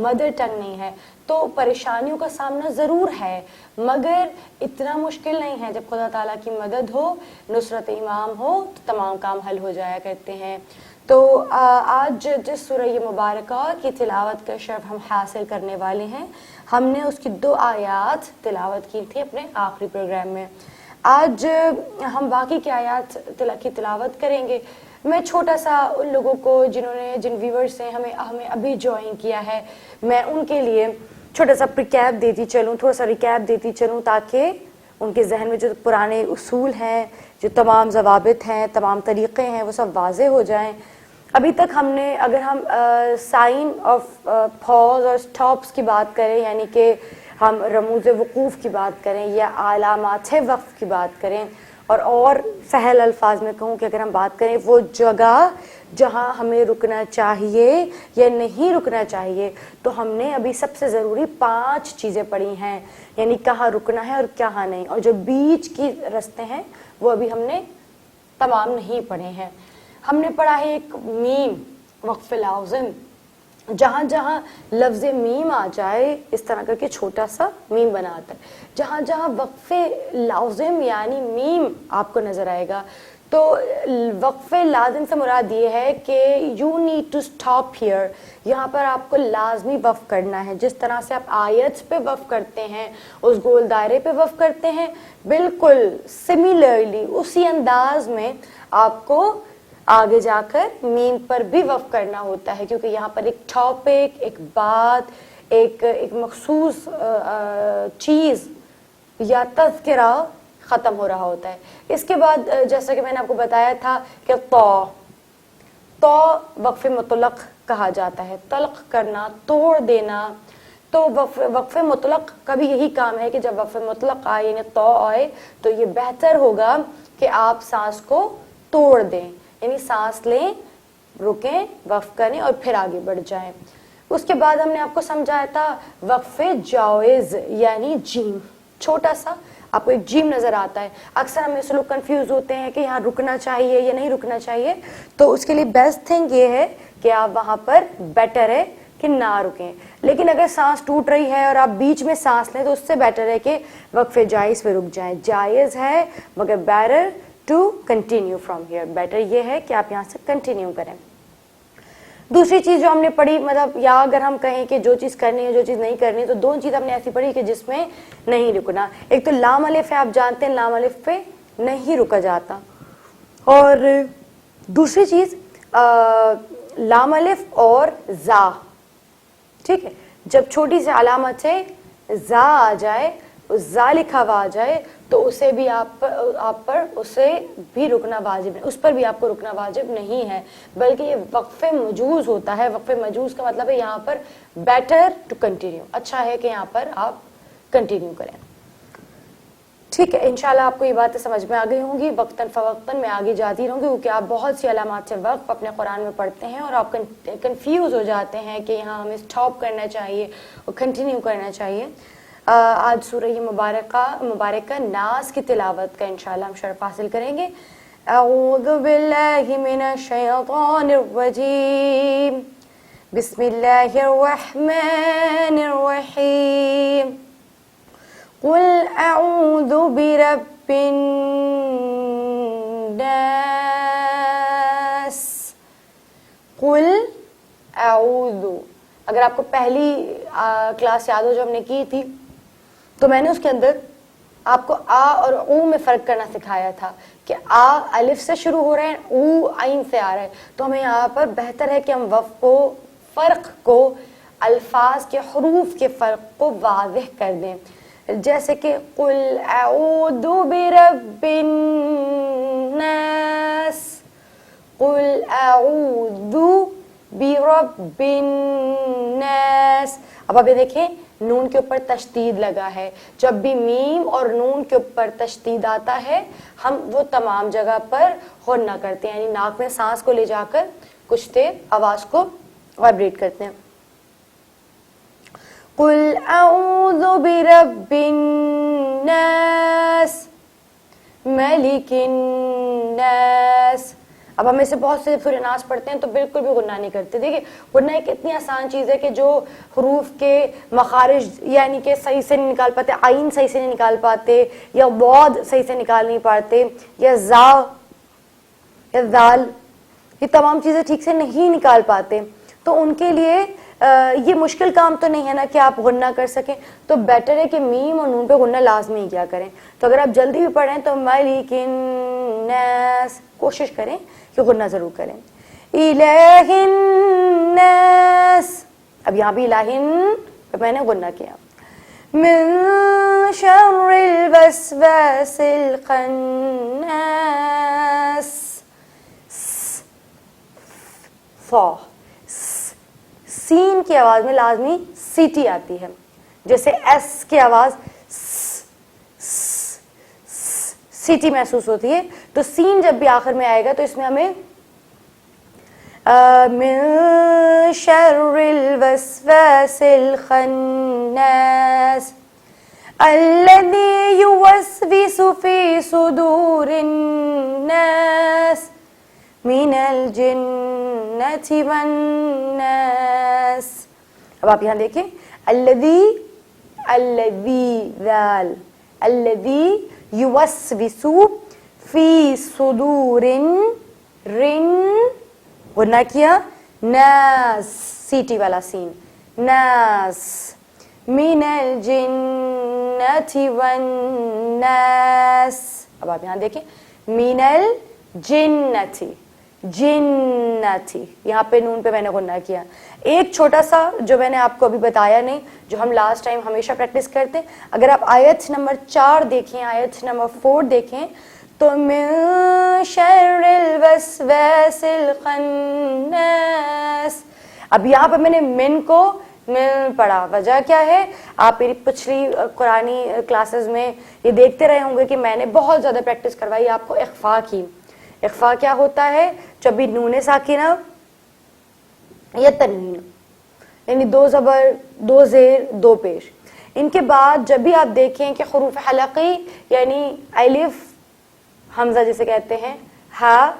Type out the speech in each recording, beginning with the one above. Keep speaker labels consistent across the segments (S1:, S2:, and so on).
S1: Mother tongue نہیں ہے تو پریشانیوں کا سامنا ضرور ہے، مگر اتنا مشکل نہیں ہے۔ جب خدا تعالیٰ کی مدد ہو، نصرت امام ہو تو تمام کام حل ہو جایا کرتے ہیں۔ تو آج جس سورہ مبارکہ کی تلاوت کا شرف ہم حاصل کرنے والے ہیں، ہم نے اس کی 2 آیات تلاوت کی تھی اپنے آخری پروگرام میں۔ آج ہم باقی کی آیات کی تلاوت کریں گے۔ میں چھوٹا سا ان لوگوں کو جن ویورز نے ہمیں ابھی جوائن کیا ہے، میں ان کے لیے چھوٹا سا پریکیپ دیتی چلوں، تھوڑا سا ریکیپ دیتی چلوں تاکہ ان کے ذہن میں جو پرانے اصول ہیں، جو تمام ضوابط ہیں، تمام طریقے ہیں، وہ سب واضح ہو جائیں۔ ابھی تک ہم نے، اگر ہم سائن آف پاز اور سٹاپس کی بات کریں، یعنی کہ ہم رموز وقوف کی بات کریں یا علامات وقف کی بات کریں، اور سہل الفاظ میں کہوں کہ اگر ہم بات کریں وہ جگہ جہاں ہمیں رکنا چاہیے یا نہیں رکنا چاہیے، تو ہم نے ابھی سب سے ضروری 5 چیزیں پڑھی ہیں، یعنی کہاں رکنا ہے اور کہاں نہیں، اور جو بیچ کی رستے ہیں وہ ابھی ہم نے تمام نہیں پڑھے ہیں۔ ہم نے پڑھا ہے ایک میم، وقف لازم، جہاں جہاں لفظ میم آ جائے اس طرح کر کے چھوٹا سا میم بناتا ہے، جہاں جہاں وقف لازم یعنی میم آپ کو نظر آئے گا تو وقف لازم سے مراد یہ ہے کہ you need to stop here, یہاں پر آپ کو لازمی وقف کرنا ہے۔ جس طرح سے آپ آیت پہ وقف کرتے ہیں، اس گول دائرے پہ وقف کرتے ہیں، بالکل سملرلی اسی انداز میں آپ کو آگے جا کر میم پر بھی وقف کرنا ہوتا ہے، کیونکہ یہاں پر ایک ٹاپک، ایک بات، ایک مخصوص چیز یا تذکرہ ختم ہو رہا ہوتا ہے۔ اس کے بعد جیسا کہ میں نے آپ کو بتایا تھا کہ تو وقف مطلق کہا جاتا ہے، طلق کرنا، توڑ دینا۔ تو وقف مطلق کا بھی یہی کام ہے کہ جب وقف مطلق آئے یعنی تو آئے تو یہ بہتر ہوگا کہ آپ سانس کو توڑ دیں، یعنی سانس لیں، رکیں، وقف کریں اور پھر آگے بڑھ جائیں۔ اس کے بعد ہم نے آپ کو سمجھایا تھا وقف جائز یعنی جیم، چھوٹا سا آپ کو ایک جیم نظر آتا ہے، اکثر ہمیں سے لوگ کنفیوز ہوتے ہیں کہ یہاں رکنا چاہیے یا نہیں رکنا چاہیے، تو اس کے لیے بیسٹ تھنگ یہ ہے کہ آپ وہاں پر بیٹر ہے کہ نہ رکیں، لیکن اگر سانس ٹوٹ رہی ہے اور آپ بیچ میں سانس لیں تو اس سے بیٹر ہے کہ وقف جائز پہ رک جائیں۔ جائز ہے مگر better to continue from here, better یہ ہے کہ آپ یہاں سے کنٹینیو کریں۔ دوسری چیز جو ہم نے پڑھی، مطلب یا اگر ہم کہیں کہ جو چیز کرنی ہے جو چیز نہیں کرنی، تو 2 چیز ہم نے ایسی پڑھی کہ جس میں نہیں رکنا۔ ایک تو لام الف ہے، آپ جانتے ہیں لام الف پہ نہیں رکا جاتا، اور دوسری چیز لام الف اور زا، ٹھیک ہے، جب چھوٹی سی علامت سے زا آ جائے، زا لکھا ہوا آ جائے تو اسے بھی آپ پر اسے بھی رکنا واجب ہے، اس پر بھی آپ کو رکنا واجب نہیں ہے، بلکہ یہ وقف مجوز ہوتا ہے۔ وقف مجوز کا مطلب ہے یہاں پر بیٹر ٹو کنٹینیو، اچھا ہے کہ یہاں پر آپ کنٹینیو کریں، ٹھیک ہے۔ انشاءاللہ آپ کو یہ باتیں سمجھ میں آ گئی ہوں گی۔ وقتاً فوقتاً میں آگے جاتی رہوں گی کیونکہ آپ بہت سی علامات سے وقف اپنے قرآن میں پڑھتے ہیں اور آپ کنفیوز ہو جاتے ہیں کہ یہاں ہمیں اسٹاپ کرنا چاہیے اور کنٹینیو کرنا چاہیے۔ آج سورہ مبارکہ ناس کی تلاوت کا انشاءاللہ ہم شرف حاصل کریں گے۔ اعوذ باللہ من الشیطان الرجیم، بسم اللہ الرحمن الرحیم، قل اعوذ برب الناس، قل اعوذ۔ اگر آپ کو پہلی کلاس یاد ہو جو ہم نے کی تھی تو میں نے اس کے اندر آپ کو آ اور او میں فرق کرنا سکھایا تھا کہ آ الف سے شروع ہو رہے ہیں، او عین سے آ رہا ہے، تو ہمیں یہاں پر بہتر ہے کہ ہم وقف کو، فرق کو، الفاظ کے حروف کے فرق کو واضح کر دیں، جیسے کہ قل اعوذ برب الناس، قل اعوذ برب الناس۔ اب یہ دیکھیں نون کے اوپر تشدید لگا ہے، جب بھی میم اور نون کے اوپر تشدید آتا ہے ہم وہ تمام جگہ پر غنہ کرتے ہیں، یعنی ناک میں سانس کو لے جا کر کچھ دیر آواز کو وائبریٹ کرتے ہیں۔ قل اعوذ برب الناس، ملک الناس۔ اب ہم اسے بہت سے سورہ ناس پڑھتے ہیں تو بالکل بھی غنہ نہیں کرتے. دیکھیے غنہ ایک اتنی آسان چیز ہے کہ جو حروف کے مخارج یعنی کہ صحیح سے نہیں نکال پاتے, عین صحیح سے نہیں نکال پاتے, یا ضاد صحیح سے نکال نہیں پاتے, یا زا یا ذال, یہ تمام چیزیں ٹھیک سے نہیں نکال پاتے, تو ان کے لیے یہ مشکل کام تو نہیں ہے نا کہ آپ غنہ کر سکیں, تو بیٹر ہے کہ میم اور نون پہ غنہ لازمی کیا کریں. تو اگر آپ جلدی بھی پڑھیں تو مالک الناس کوشش کریں کہ غنہ ضرور کریں. الہ الناس, اب یہاں بھی الہ پہ میں نے غنہ کیا. من شر الوسواس الخناس, فا سین کی آواز میں لازمی سیٹی آتی ہے, جیسے ایس کی آواز سیٹی محسوس ہوتی ہے, تو سین جب بھی آخر میں آئے گا تو اس میں ہمیں من شر الوسواس الخناس الذي يوسوس في صدور الناس من الجنة والناس. اب آپ یہاں دیکھیں الذی ذال الذی یوسوس فی صدور رن غنہ کیا, ناس سیٹی والا سین, ناس من الجنة والناس. اب آپ یہاں دیکھیں من الجنتی جنتی, یہاں پہ نون پہ میں نے غنہ کیا. ایک چھوٹا سا جو میں نے آپ کو ابھی بتایا نہیں, جو ہم لاسٹ ٹائم ہمیشہ پریکٹس کرتے ہیں, اگر آپ آیت نمبر 4 دیکھیں, آیت نمبر 4 دیکھیں تو من شر الوسواس الخناس. اب یہاں پہ میں نے من کو من پڑھا, وجہ کیا ہے, آپ میری پچھلی قرآنی کلاسز میں یہ دیکھتے رہے ہوں گے کہ میں نے بہت زیادہ پریکٹس کروائی آپ کو اخفا کی. اخفا کیا ہوتا ہے, جب بھی نون ساکنہ یا تنوین, یعنی 2 زبر 2 زیر 2 پیش, ان کے بعد جب بھی آپ دیکھیں کہ حروف حلقی یعنی الف حمزہ جسے کہتے ہیں, ہا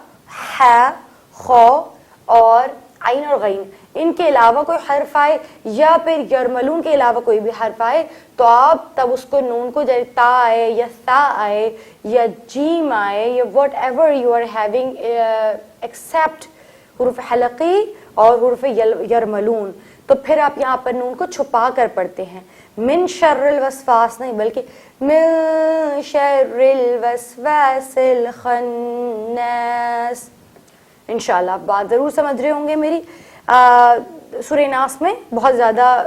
S1: ہا خو اور عین اور غین, ان کے علاوہ کوئی حرف آئے یا پھر یرملون کے علاوہ کوئی بھی حرف آئے تو آپ تب اس کو نون کو جیسے تا آئے یا سا آئے یا جیم آئے یا whatever you are having except حروف حلقی اور حروف یرملون, تو پھر آپ یہاں پر نون کو چھپا کر پڑھتے ہیں. من شر الوسواس نہیں بلکہ من شر الوسواس الخناس. انشاءاللہ آپ بات ضرور سمجھ رہے ہوں گے میری. سورہ ناس میں بہت زیادہ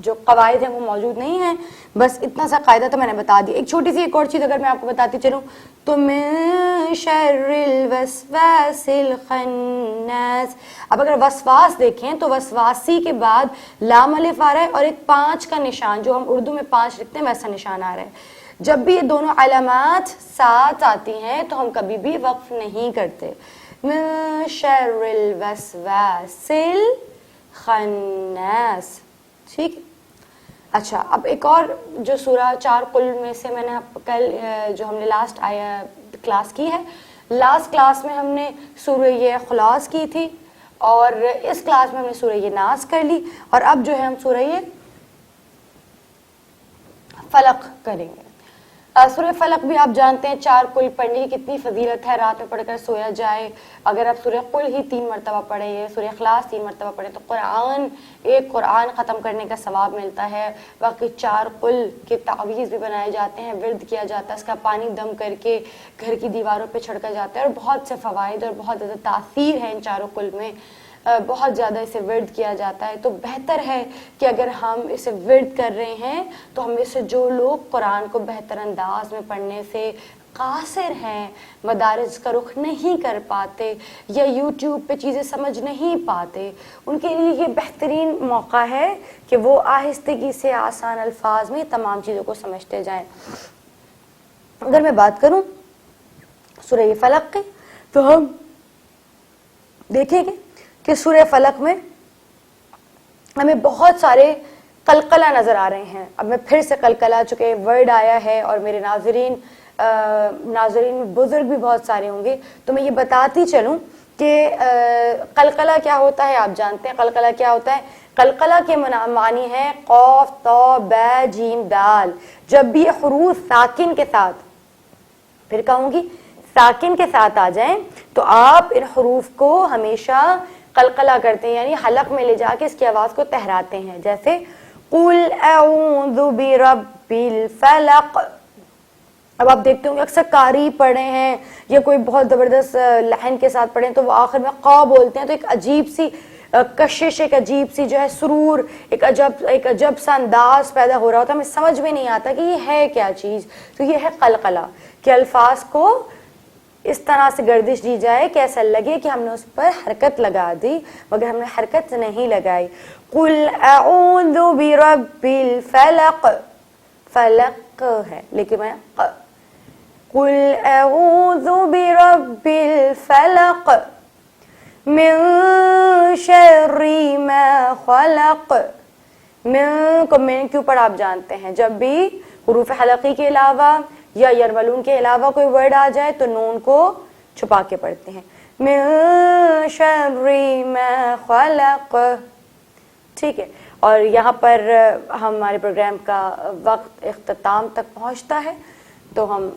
S1: جو قواعد ہیں وہ موجود نہیں ہیں, بس اتنا سا قاعدہ تو میں نے بتا دیا. ایک چھوٹی سی ایک اور چیز اگر میں آپ کو بتاتی چلوں تو من شر الوسواس الخناس. اب اگر وسواس دیکھیں تو وسواسی کے بعد لام الف آ رہا ہے اور ایک 5 کا نشان, جو ہم اردو میں 5 لکھتے ہیں ویسا نشان آ رہا ہے. جب بھی یہ دونوں علامات ساتھ آتی ہیں تو ہم کبھی بھی وقف نہیں کرتے. من شر الوسواس الخناس, ٹھیک ہے. اچھا, اب ایک اور جو سورہ 4 قل میں سے میں نے کل جو ہم نے لاسٹ کلاس کی ہے, لاسٹ کلاس میں ہم نے سورہ یہ اخلاص کی تھی اور اس کلاس میں ہم نے سورہ یہ ناس کر لی, اور اب جو ہے ہم سورہ یہ فلق کریں گے. سورہ فلق بھی آپ جانتے ہیں 4 قل پڑھنے کی کتنی فضیلت ہے, رات میں پڑھ کر سویا جائے. اگر آپ سورہ قل ہی 3 مرتبہ پڑھیں یا سورہ اخلاص 3 مرتبہ پڑھیں تو ایک قرآن ختم کرنے کا ثواب ملتا ہے. باقی 4 قل کے تعویذ بھی بنائے جاتے ہیں, ورد کیا جاتا ہے, اس کا پانی دم کر کے گھر کی دیواروں پہ چھڑکا جاتا ہے, اور بہت سے فوائد اور بہت زیادہ تاثیر ہے ان 4 قل میں, بہت زیادہ اسے ورد کیا جاتا ہے. تو بہتر ہے کہ اگر ہم اسے ورد کر رہے ہیں تو ہم اسے جو لوگ قرآن کو بہتر انداز میں پڑھنے سے قاصر ہیں, مدارس کا رخ نہیں کر پاتے یا یوٹیوب پہ چیزیں سمجھ نہیں پاتے, ان کے لیے یہ بہترین موقع ہے کہ وہ آہستگی سے آسان الفاظ میں تمام چیزوں کو سمجھتے جائیں. اگر میں بات کروں سورہ فلق کی تو ہم دیکھیں گے کہ سورہ فلق میں ہمیں بہت سارے قلقلہ نظر آ رہے ہیں. اب میں پھر سے قلقلہ چونکہ ورڈ آیا ہے اور میرے ناظرین ناظرین میں بزرگ بھی بہت سارے ہوں گے، تو میں یہ بتاتی چلوں کہ قلقلہ کیا ہوتا ہے. آپ جانتے ہیں قلقلہ کیا ہوتا ہے؟ قلقلہ کے معنی ہے قاف طا با جیم دال. جب بھی یہ حروف ساکن کے ساتھ، پھر کہوں گی ساکن کے ساتھ آ جائیں تو آپ ان حروف کو ہمیشہ قلقلہ کرتے ہیں، یعنی حلق میں لے جا کے اس کی آواز کو تہراتے ہیں. جیسے قل اعوذ برب الفلق. اب آپ دیکھتے ہوں کہ اکثر قاری پڑھے ہیں یا کوئی بہت زبردست لحن کے ساتھ پڑھیں تو وہ آخر میں قا بولتے ہیں، تو ایک عجیب سی کشش، ایک عجیب سی جو ہے سرور، ایک عجب سا انداز پیدا ہو رہا ہوتا ہے، ہمیں سمجھ میں نہیں آتا کہ یہ ہے کیا چیز. تو یہ ہے قلقلہ، کہ الفاظ کو اس طرح سے گردش دی جائے کہ ایسا لگے کہ ہم نے اس پر حرکت لگا دی، مگر ہم نے حرکت نہیں لگائی. قل اعوذ برب الفلق، فلق ہے لیکن میں قل اعوذ برب الفلق من شر ما خلق. من کے اوپر آپ جانتے ہیں جب بھی حروف حلقی کے علاوہ یا یرملون کے علاوہ کوئی ورڈ آ جائے تو نون کو چھپا کے پڑھتے ہیں. من شر ما خلق. ٹھیک ہے، اور یہاں پر ہمارے پروگرام کا وقت اختتام تک پہنچتا ہے، تو ہم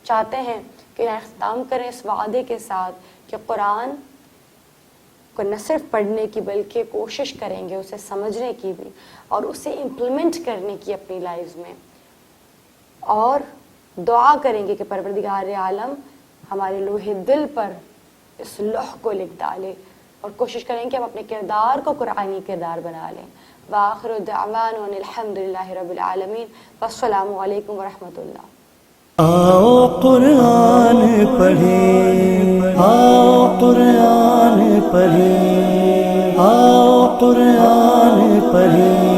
S1: چاہتے ہیں کہ اختتام کریں اس وعدے کے ساتھ کہ قرآن کو نہ صرف پڑھنے کی بلکہ کوشش کریں گے اسے سمجھنے کی بھی، اور اسے امپلیمنٹ کرنے کی اپنی لائف میں، اور دعا کریں گے کہ پروردگار عالم ہمارے لوح دل پر اس لوح کو لکھ ڈالے، اور کوشش کریں کہ ہم اپنے کردار کو قرآنی کردار بنا لیں. وآخر دعوانا ان الحمدللہ رب العالمین، والسلام علیکم ورحمۃ اللہ.
S2: آؤ قرآن پڑھیں، آؤ قرآن پڑھیں، آؤ قرآن پڑھیں.